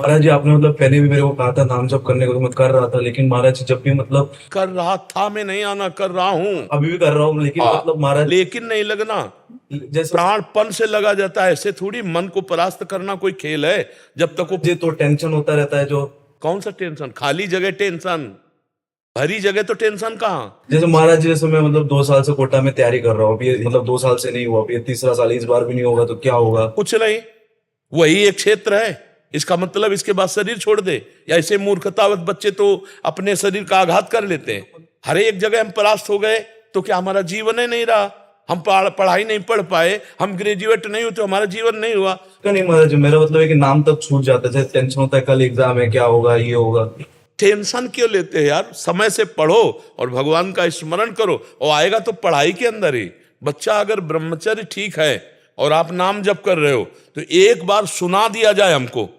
महाराज जी आपने मतलब पहले भी मेरे को कहा था नाम जप करने को, तो मैं कर रहा था, लेकिन महाराज जी जब भी मतलब कर रहा था, मैं नहीं आना, कर रहा हूं। अभी भी कर रहा हूँ, लेकिन मतलब महाराज लेकिन नहीं लगना, जैसे प्राणपन से लगा जाता है। ऐसे थोड़ी मन को परास्त करना कोई खेल है। जब तक वो, जी तो टेंशन होता रहता है जो। कौन सा टेंशन? खाली जगह टेंशन, भरी जगह तो टेंशन कहाँ। जैसे महाराज जी, जैसे मैं मतलब 2 साल से कोटा में तैयारी कर रहा हूँ, अभी मतलब 2 साल से नहीं हुआ, अभी ये तीसरा साल है, इस बार भी नहीं होगा तो क्या होगा? कुछ नहीं, वही एक क्षेत्र है। इसका मतलब इसके बाद शरीर छोड़ दे? या ऐसे मूर्खतावत बच्चे तो अपने शरीर का आघात कर लेते हैं। हर एक जगह हम परास्त हो गए तो क्या हमारा जीवन ही नहीं रहा? हम पढ़ाई नहीं पढ़ पाए, हम ग्रेजुएट नहीं हुए तो हमारा जीवन नहीं हुआ। क्या नहीं महाराज जी, मेरा मतलब है कि नाम तक छूट जाता है, जैसे टेंशन होता है कल एग्जाम है, क्या होगा, ये होगा। टेंशन क्यों लेते हैं यार? समय से पढ़ो और भगवान का स्मरण करो, और आएगा तो पढ़ाई के अंदर ही। बच्चा अगर ब्रह्मचर्य ठीक है और आप नाम जप कर रहे हो, तो एक बार सुना दिया जाए हमको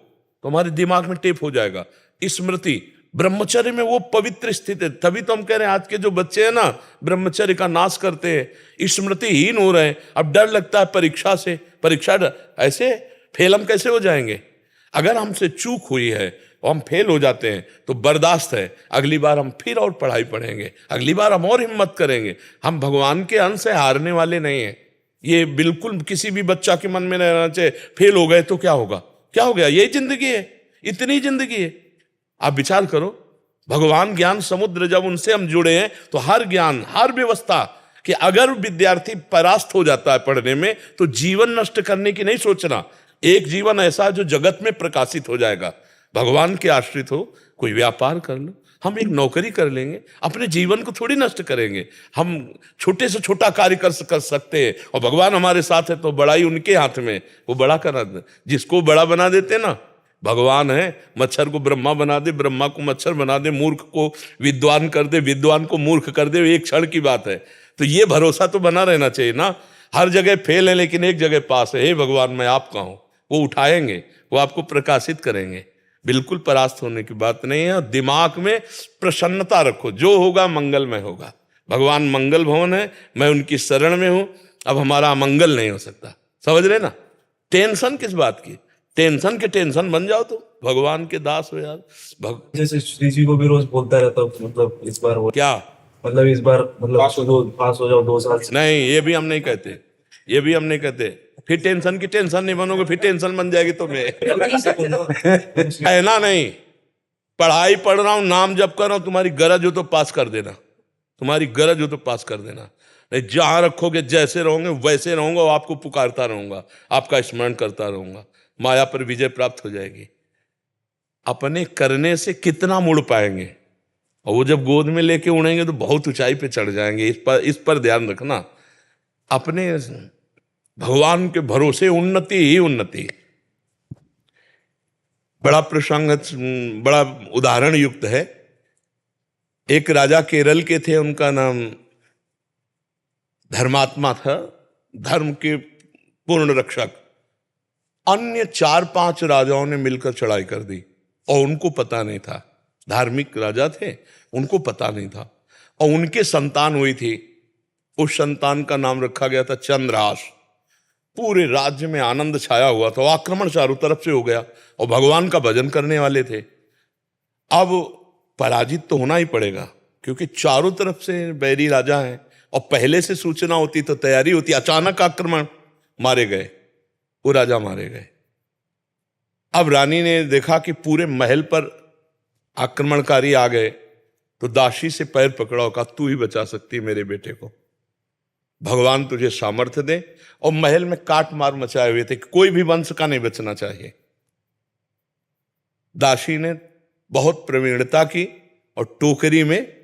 तो हमारे दिमाग में टेप हो जाएगा स्मृति। ब्रह्मचर्य में वो पवित्र स्थिति है। तभी तो हम कह रहे हैं आज के जो बच्चे हैं ना, ब्रह्मचर्य का नाश करते हैं, स्मृतिहीन हो रहे हैं। अब डर लगता है परीक्षा से, ऐसे फेल हम कैसे हो जाएंगे? अगर हमसे चूक हुई है और हम फेल हो जाते हैं तो बर्दाश्त है, अगली बार हम फिर और पढ़ाई पढ़ेंगे, अगली बार हम और हिम्मत करेंगे। हम भगवान के अंश से हारने वाले नहीं हैं। ये बिल्कुल किसी भी बच्चा के मन में नहीं रहना चाहिए फेल हो गए तो क्या होगा, क्या हो गया, यही जिंदगी है, इतनी जिंदगी है। आप विचार करो, भगवान ज्ञान समुद्र, जब उनसे हम जुड़े हैं तो हर ज्ञान, हर व्यवस्था, कि अगर विद्यार्थी परास्त हो जाता है पढ़ने में तो जीवन नष्ट करने की नहीं सोचना। एक जीवन ऐसा जो जगत में प्रकाशित हो जाएगा। भगवान के आश्रित हो, कोई व्यापार कर लो, हम एक नौकरी कर लेंगे, अपने जीवन को थोड़ी नष्ट करेंगे। हम छोटे से छोटा कार्य कर सकते हैं, और भगवान हमारे साथ है तो बड़ाई उनके हाथ में, वो बड़ा करा दे। जिसको बड़ा बना देते ना भगवान है। मच्छर को ब्रह्मा बना दे, ब्रह्मा को मच्छर बना दे, मूर्ख को विद्वान कर दे, विद्वान को मूर्ख कर दे, एक क्षण की बात है। तो ये भरोसा तो बना रहना चाहिए ना। हर जगह फेल है लेकिन एक जगह पास है। हे भगवान मैं आपका हूं, वो उठाएंगे, वो आपको प्रकाशित करेंगे। बिल्कुल परास्त होने की बात नहीं है। दिमाग में प्रसन्नता रखो, जो होगा मंगलमय होगा। भगवान मंगल भवन है, मैं उनकी शरण में हूं, अब हमारा अमंगल नहीं हो सकता। समझ रहे ना? टेंशन किस बात की? टेंशन के टेंशन बन जाओ तो भगवान के दास हो यार। जैसे श्री जी को भी रोज बोलता रहता हूँ, मतलब इस बार हो, क्या मतलब इस बार मतलब पास हो जाओ 2 साल से। नहीं, ये भी हम नहीं कहते, ये भी हम नहीं कहते। फिर टेंशन की टेंशन नहीं बनोगे, फिर टेंशन बन जाएगी तुम्हें। है ना? नहीं, पढ़ाई पढ़ रहा हूं, नाम जप कर रहा हूं, तुम्हारी गरज हो तो पास कर देना, तुम्हारी गरज हो तो पास कर देना। नहीं, जहां रखोगे जैसे रहोगे वैसे रहूंगा, और आपको पुकारता रहूंगा, आपका स्मरण करता रहूंगा, माया पर विजय प्राप्त हो जाएगी। अपने करने से कितना मुड़ पाएंगे, और वो जब गोद में लेके उड़ेंगे तो बहुत ऊंचाई पे चढ़ जाएंगे। इस पर ध्यान रखना। अपने भगवान के भरोसे उन्नति ही उन्नति। बड़ा प्रसंग, बड़ा उदाहरण युक्त है। एक राजा केरल के थे, उनका नाम धर्मात्मा था, धर्म के पूर्ण रक्षक। अन्य 4-5 राजाओं ने मिलकर चढ़ाई कर दी और उनको पता नहीं था। धार्मिक राजा थे, उनको पता नहीं था। और उनके संतान हुई थी, उस संतान का नाम रखा गया था चंद्रहास। पूरे राज्य में आनंद छाया हुआ था, आक्रमण चारों तरफ से हो गया, और भगवान का भजन करने वाले थे। अब पराजित तो होना ही पड़ेगा, क्योंकि चारों तरफ से बैरी राजा हैं, और पहले से सूचना होती तो तैयारी होती। अचानक आक्रमण, मारे गए, वो राजा मारे गए। अब रानी ने देखा कि पूरे महल पर आक्रमणकारी आ गए, तो दासी से पैर पकड़ा और कहा तू ही बचा सकती मेरे बेटे को, भगवान तुझे सामर्थ्य दे। और महल में काट मार मचाए हुए थे, कोई भी वंश का नहीं बचना चाहिए। दासी ने बहुत प्रवीणता की और टोकरी में,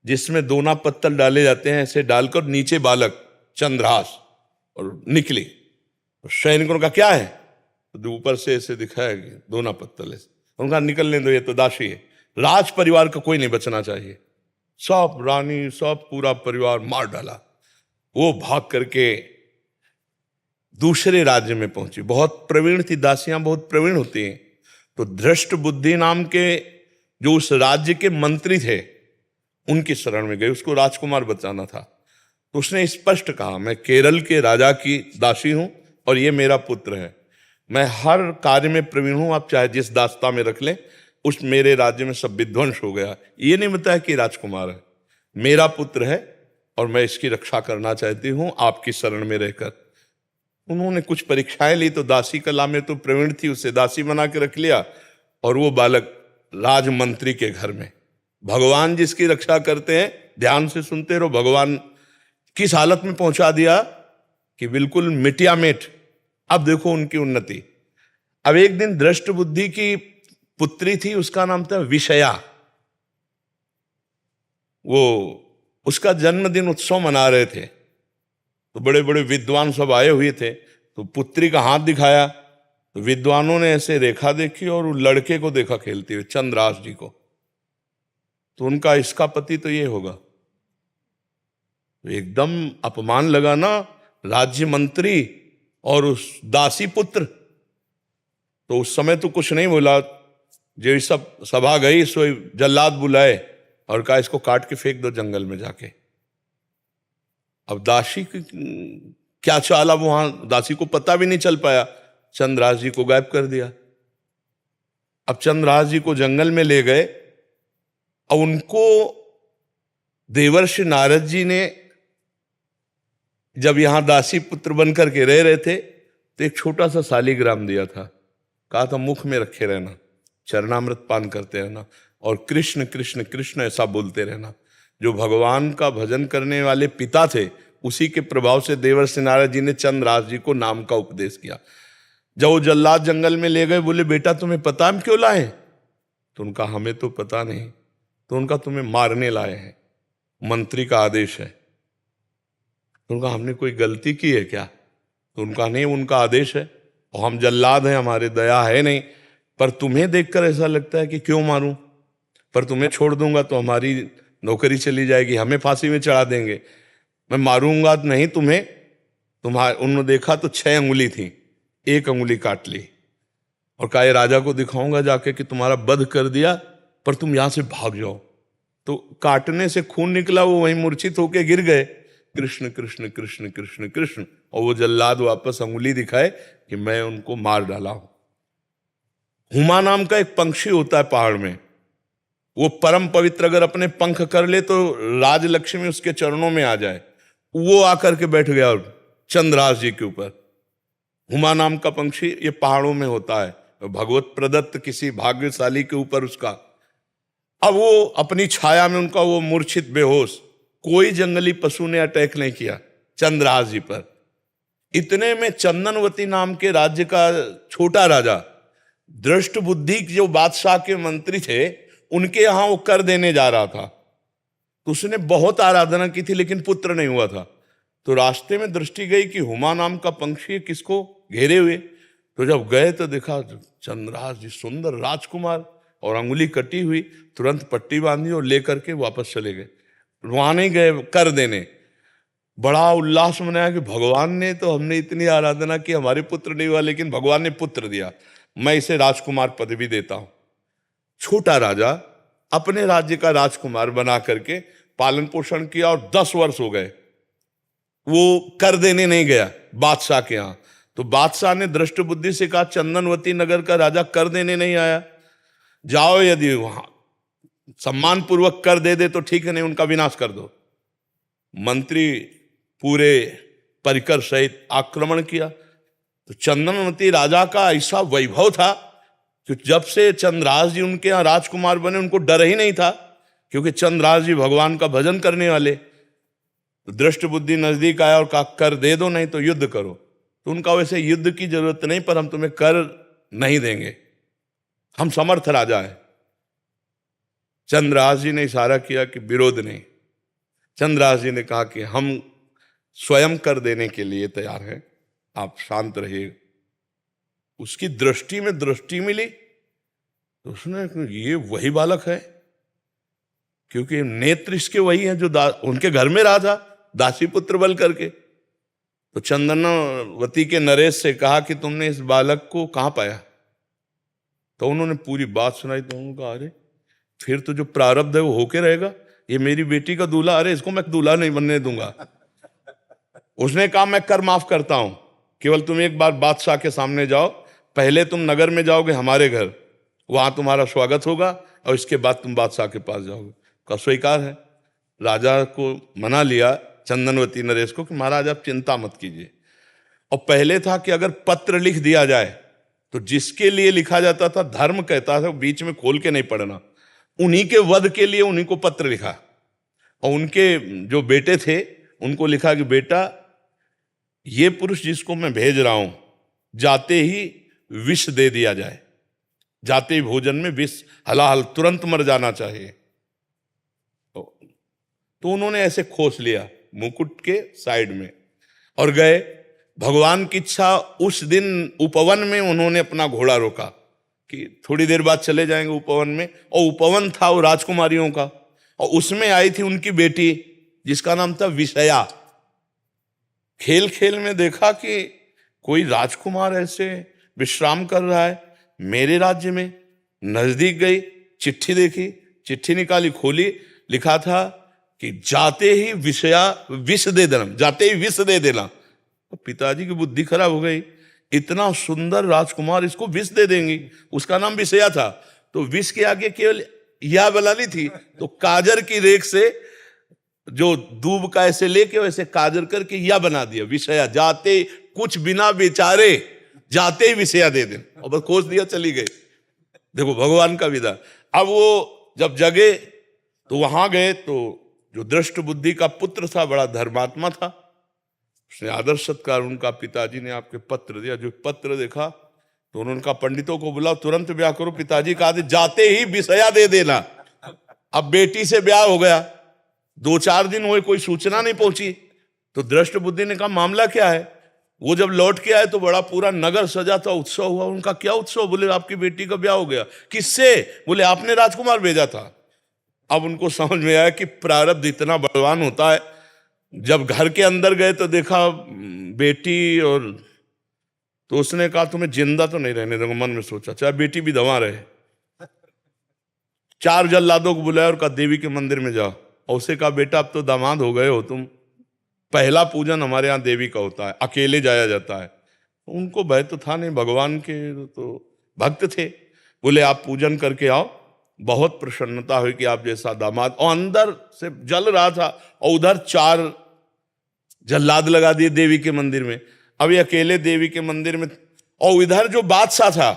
जिसमें दोना पत्तल डाले जाते हैं, ऐसे डालकर नीचे बालक चंद्रहास, और निकली। तो सैनिकों का क्या है, तो ऊपर से ऐसे दिखाया कि दोना पत्तल है। उनका निकलने दो, ये तो दासी है, राज परिवार का कोई नहीं बचना चाहिए। सब रानी, सब पूरा परिवार मार डाला। वो भाग करके दूसरे राज्य में पहुंची। बहुत प्रवीण थी, दासियां बहुत प्रवीण होती हैं। तो धृष्ट बुद्धि नाम के जो उस राज्य के मंत्री थे, उनकी शरण में गई, उसको राजकुमार बचाना था। तो उसने स्पष्ट कहा मैं केरल के राजा की दासी हूं और ये मेरा पुत्र है, मैं हर कार्य में प्रवीण हूं, आप चाहे जिस दास्ता में रख लें, उस मेरे राज्य में सब विध्वंस हो गया। ये नहीं बताया कि राजकुमार है, मेरा पुत्र है और मैं इसकी रक्षा करना चाहती हूं आपकी शरण में रहकर। उन्होंने कुछ परीक्षाएं ली तो दासी कला में तो प्रवीण थी, उसे दासी बना के रख लिया और वो बालक राजमंत्री के घर में। भगवान जिसकी रक्षा करते हैं, ध्यान से सुनते रहो, भगवान किस हालत में पहुंचा दिया कि बिल्कुल मिटिया मिट। अब देखो उनकी उन्नति। अब एक दिन दृष्ट बुद्धि की पुत्री थी, उसका नाम था विषया। वो उसका जन्मदिन उत्सव मना रहे थे, तो बड़े बड़े विद्वान सब आए हुए थे। तो पुत्री का हाथ दिखाया तो विद्वानों ने ऐसे रेखा देखी और लड़के को देखा खेलते हुए, चंद्रास जी को। तो उनका इसका पति तो ये होगा। तो एकदम अपमान लगा ना, राज्य मंत्री और उस दासी पुत्र। तो उस समय तो कुछ नहीं बोला, जो सब सभा गई सो जल्लाद बुलाए और कहा इसको काट के फेंक दो जंगल में जाके। अब दासी की क्या चाल, अब वहां दासी को पता भी नहीं चल पाया, चंद्रास जी को गायब कर दिया। अब चंद्रास जी को जंगल में ले गए और उनको देवर्षि नारद जी ने जब यहां दासी पुत्र बन करके रह रहे थे तो एक छोटा सा शालिग्राम दिया था। कहा था मुख में रखे रहना, चरणामृत पान करते रहना और कृष्ण कृष्ण कृष्ण ऐसा बोलते रहना। जो भगवान का भजन करने वाले पिता थे, उसी के प्रभाव से देवर्षि नारद जी ने चंद्रास जी को नाम का उपदेश किया। जब वो जल्लाद जंगल में ले गए, बोले बेटा तुम्हें पता हम क्यों लाए? तो उनका हमें तो पता नहीं। तो उनका तुम्हें मारने लाए हैं, मंत्री का आदेश है। तो उनका हमने कोई गलती की है क्या? तो उनका नहीं, उनका आदेश है और हम जल्लाद हैं, हमारे दया है नहीं। पर तुम्हें देखकर ऐसा लगता है कि क्यों मारूं, पर तुम्हें छोड़ दूंगा तो हमारी नौकरी चली जाएगी, हमें फांसी में चढ़ा देंगे। मैं मारूंगा नहीं तुम्हें। उन्होंने देखा तो 6 अंगुली थी, 1 अंगुली काट ली और कहा ये राजा को दिखाऊंगा जाके कि तुम्हारा वध कर दिया, पर तुम यहां से भाग जाओ। तो काटने से खून निकला, वो वहीं मूर्छित होके गिर गए। कृष्ण कृष्ण कृष्ण कृष्ण कृष्ण, और वो जल्लाद वापस अंगुली दिखाए कि मैं उनको मार डाला हूं। हुमा नाम का एक पंक्षी होता है पहाड़ में, वो परम पवित्र, अगर अपने पंख कर ले तो राजलक्ष्मी उसके चरणों में आ जाए। वो आकर के बैठ गया चंद्रास जी के ऊपर। हुमा नाम का पंक्षी ये पहाड़ों में होता है, भगवत प्रदत्त किसी भाग्यशाली के ऊपर उसका। अब वो अपनी छाया में उनका वो मूर्छित बेहोश, कोई जंगली पशु ने अटैक नहीं किया चंद्रास जी पर। इतने में चंदनवती नाम के राज्य का छोटा राजा, दृष्ट बुद्धि जो बादशाह के मंत्री थे, उनके यहां वो कर देने जा रहा था। तो उसने बहुत आराधना की थी लेकिन पुत्र नहीं हुआ था। तो रास्ते में दृष्टि गई कि हुमा नाम का पंक्षी किसको घेरे हुए। तो जब गए तो देखा चंद्रास जी सुंदर राजकुमार और अंगुली कटी हुई, तुरंत पट्टी बांधी और लेकर के वापस चले गए। वहां नहीं गए कर देने, बड़ा उल्लास मनाया कि भगवान ने तो, हमने इतनी आराधना की, हमारे पुत्र नहीं हुआ लेकिन भगवान ने पुत्र दिया, मैं इसे राजकुमार पदवी देता हूं। छोटा राजा अपने राज्य का राजकुमार बना करके पालन पोषण किया और 10 वर्ष हो गए। वो कर देने नहीं गया बादशाह के यहां। तो बादशाह ने दृष्ट बुद्धि से कहा चंदनवती नगर का राजा कर देने नहीं आया, जाओ यदि वहां सम्मान पूर्वक कर दे तो ठीक है, नहीं उनका विनाश कर दो। मंत्री पूरे परिकर सहित आक्रमण किया। तो चंदनवती राजा का ऐसा वैभव था कि जब से चंद्रास जी उनके यहां राजकुमार बने, उनको डर ही नहीं था, क्योंकि चंद्रास जी भगवान का भजन करने वाले। तो दृष्ट बुद्धि नजदीक आया और कहा कर दे दो, नहीं तो युद्ध करो। तो उनका वैसे युद्ध की जरूरत नहीं, पर हम तुम्हें कर नहीं देंगे, हम समर्थ राजा है। चंद्रास जी ने इशारा किया कि विरोध नहीं। चंद्रास जी ने कहा कि हम स्वयं कर देने के लिए तैयार हैं, आप शांत रहिए। उसकी दृष्टि में दृष्टि मिली तो उसने, ये वही बालक है, क्योंकि नेत्र इसके वही हैं जो उनके घर में रहा था दासी पुत्र बल करके। तो चंदनवती के नरेश से कहा कि तुमने इस बालक को कहां पाया? तो उन्होंने पूरी बात सुनाई। तो उन्होंने कहा अरे फिर तो जो प्रारब्ध है वो होके रहेगा, ये मेरी बेटी का दूल्हा, अरे इसको मैं दूल्हा नहीं बनने दूंगा। उसने कहा मैं कर माफ करता हूं, केवल तुम एक बार बादशाह के सामने जाओ, पहले तुम नगर में जाओगे हमारे घर, वहां तुम्हारा स्वागत होगा और इसके बाद तुम बादशाह के पास जाओगे। का स्वीकार है। राजा को मना लिया चंदनवती नरेश को कि महाराज आप चिंता मत कीजिए। और पहले था कि अगर पत्र लिख दिया जाए तो जिसके लिए लिखा जाता था, धर्म कहता था बीच में खोल के नहीं पढ़ना, उन्हीं के वध के लिए उन्हीं को पत्र लिखा। और उनके जो बेटे थे उनको लिखा कि बेटा ये पुरुष जिसको मैं भेज रहा हूं, जाते ही विष दे दिया जाए, जाते ही भोजन में विष, हलाहल तुरंत मर जाना चाहिए। तो उन्होंने ऐसे खोस लिया मुकुट के साइड में और गए। भगवान की इच्छा, उस दिन उपवन में उन्होंने अपना घोड़ा रोका कि थोड़ी देर बाद चले जाएंगे उपवन में। और उपवन था वो राजकुमारियों का, और उसमें आई थी उनकी बेटी जिसका नाम था विषया। खेल खेल में देखा कि कोई राजकुमार ऐसे विश्राम कर रहा है मेरे राज्य में। नजदीक गई, चिट्ठी देखी, चिट्ठी निकाली, खोली, लिखा था कि जाते ही विषया विष दे देना, जाते ही विष दे देना। तो पिताजी की बुद्धि खराब हो गई, इतना सुंदर राजकुमार इसको विष दे देंगी। उसका नाम विषया था, तो विष के आगे केवल या बनानी थी, तो काजर की रेख से जो दूब का ऐसे लेके वैसे काजर करके या बना दिया विषया। जाते कुछ बिना बेचारे जाते ही विषया दे दें, और बस खोज दिया, चली गई। देखो भगवान का विधान। अब वो जब जगे तो वहां गए, तो जो दृष्ट बुद्धि का पुत्र था, बड़ा धर्मात्मा था, उसने आदर सत्कार, उनका पिताजी ने आपके पत्र दिया। जो पत्र देखा तो उन्होंने कहा पंडितों को बुलाओ, तुरंत ब्याह करो। पिताजी का आदेश, जाते ही विषया दे देना। अब बेटी से ब्याह हो गया, 2-4 दिन हुए, कोई सूचना नहीं पहुंची। तो दृष्ट बुद्धि ने कहा मामला क्या है। वो जब लौट के आए तो बड़ा पूरा नगर सजा था, उत्सव हुआ। उनका क्या उत्सव? बोले आपकी बेटी का ब्याह हो गया। किससे? बोले आपने राजकुमार भेजा था। अब उनको समझ में आया कि प्रारब्ध इतना बलवान होता है। जब घर के अंदर गए तो देखा बेटी, और तो उसने कहा तुम्हें जिंदा तो नहीं रहने दूंगा। मन में सोचा चाहे बेटी भी दवा रहे। 4 जल्लादों को बुलाया और कहा देवी के मंदिर में जाओ। और उसे कहा बेटा अब तो दामाद हो गए हो तुम, पहला पूजन हमारे यहाँ देवी का होता है, अकेले जाया जाता है। उनको भय तो था नहीं, भगवान के तो भक्त थे। बोले आप पूजन करके आओ, बहुत प्रसन्नता हुई कि आप जैसा दामाद। और अंदर से जल रहा था, और उधर 4 जल्लाद लगा दिए देवी के मंदिर में। अभी अकेले देवी के मंदिर में, और इधर जो बादशाह था,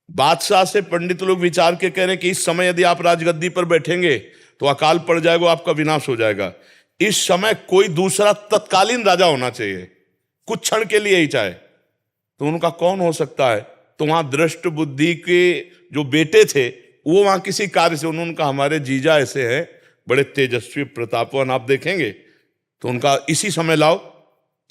बादशाह से पंडित लोग विचार के कह रहे हैं कि इस समय यदि आप राजगद्दी पर बैठेंगे तो अकाल पड़ जाएगा, आपका विनाश हो जाएगा। इस समय कोई दूसरा तत्कालीन राजा होना चाहिए, कुछ क्षण के लिए ही चाहे। तो उनका कौन हो सकता है? तो वहां दृष्ट बुद्धि के जो बेटे थे वो वहां किसी कार्य से, उन्होंने कहा हमारे जीजा ऐसे हैं, बड़े तेजस्वी प्रतापवान, आप देखेंगे तो उनका इसी समय लाओ।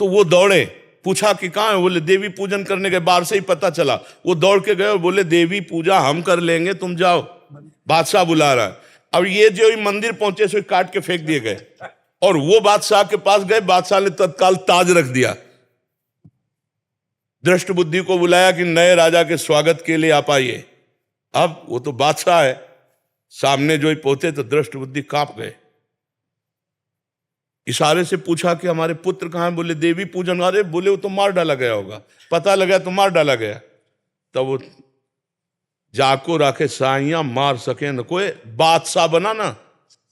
तो वो दौड़े, पूछा कि कहाँ है? बोले देवी पूजन करने गए, बाहर से ही पता चला। वो दौड़ के गए और बोले देवी पूजा हम कर लेंगे, तुम जाओ, बादशाह बुला रहा है। अब ये जो मंदिर पहुंचे सो काट के फेंक दिए गए, और वो बादशाह के पास गए। बादशाह ने तत्काल ताज रख दिया। दृष्ट बुद्धि को बुलाया कि नए राजा के स्वागत के लिए आप आइए। अब वो तो बादशाह है, सामने जो ही पहुंचे तो दृष्ट बुद्धि कांप गए। इशारे से पूछा कि हमारे पुत्र कहाँ हैं? बोले देवी पूजन। अरे बोले वो तो मार डाला गया होगा, पता लगा तो मार डाला गया। तब वो जाको राखे साइया मार सके न कोई, बादशाह बना ना।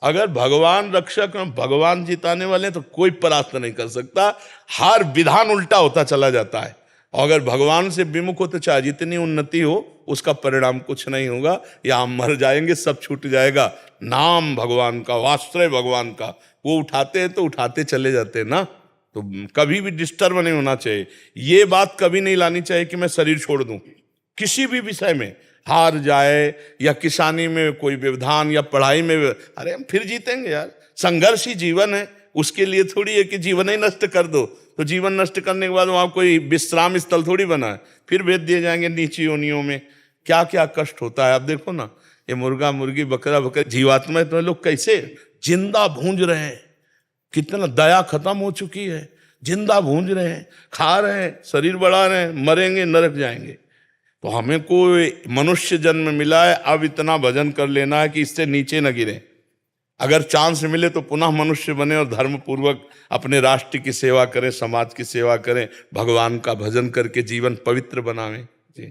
अगर भगवान रक्षक, भगवान जिताने वाले तो कोई परास्त नहीं कर सकता। हर विधान उल्टा होता चला जाता है। और अगर भगवान से विमुख हो तो चाहे जितनी उन्नति हो उसका परिणाम कुछ नहीं होगा, या हम मर जाएंगे, सब छूट जाएगा। नाम भगवान का, वास्त्र भगवान का, वो उठाते हैं तो उठाते चले जाते हैं ना। तो कभी भी डिस्टर्ब नहीं होना चाहिए। ये बात कभी नहीं लानी चाहिए कि मैं शरीर छोड़ दूं किसी भी विषय में, हार जाए या किसानी में कोई व्यवधान या पढ़ाई में। अरे हम फिर जीतेंगे यार, संघर्ष ही जीवन है। उसके लिए थोड़ी है कि जीवन ही नष्ट कर दो। तो जीवन नष्ट करने के बाद वहां कोई विश्राम स्थल थोड़ी बना है, फिर भेज दिए जाएंगे नीची योनियों में। क्या क्या कष्ट होता है। आप देखो ना, ये मुर्गा मुर्गी बकरा बकरा जीवात्मा तो लोग कैसे जिंदा भूंज रहे हैं। कितना दया खत्म हो चुकी है, जिंदा भूंज रहे हैं, खा रहे हैं, शरीर बढ़ा रहे हैं, मरेंगे, नरक जाएंगे। तो हमें कोई मनुष्य जन्म मिला है, अब इतना भजन कर लेना है कि इससे नीचे न गिरे। अगर चांस मिले तो पुनः मनुष्य बने और धर्म पूर्वक अपने राष्ट्र की सेवा करें, समाज की सेवा करें, भगवान का भजन करके जीवन पवित्र बनावें।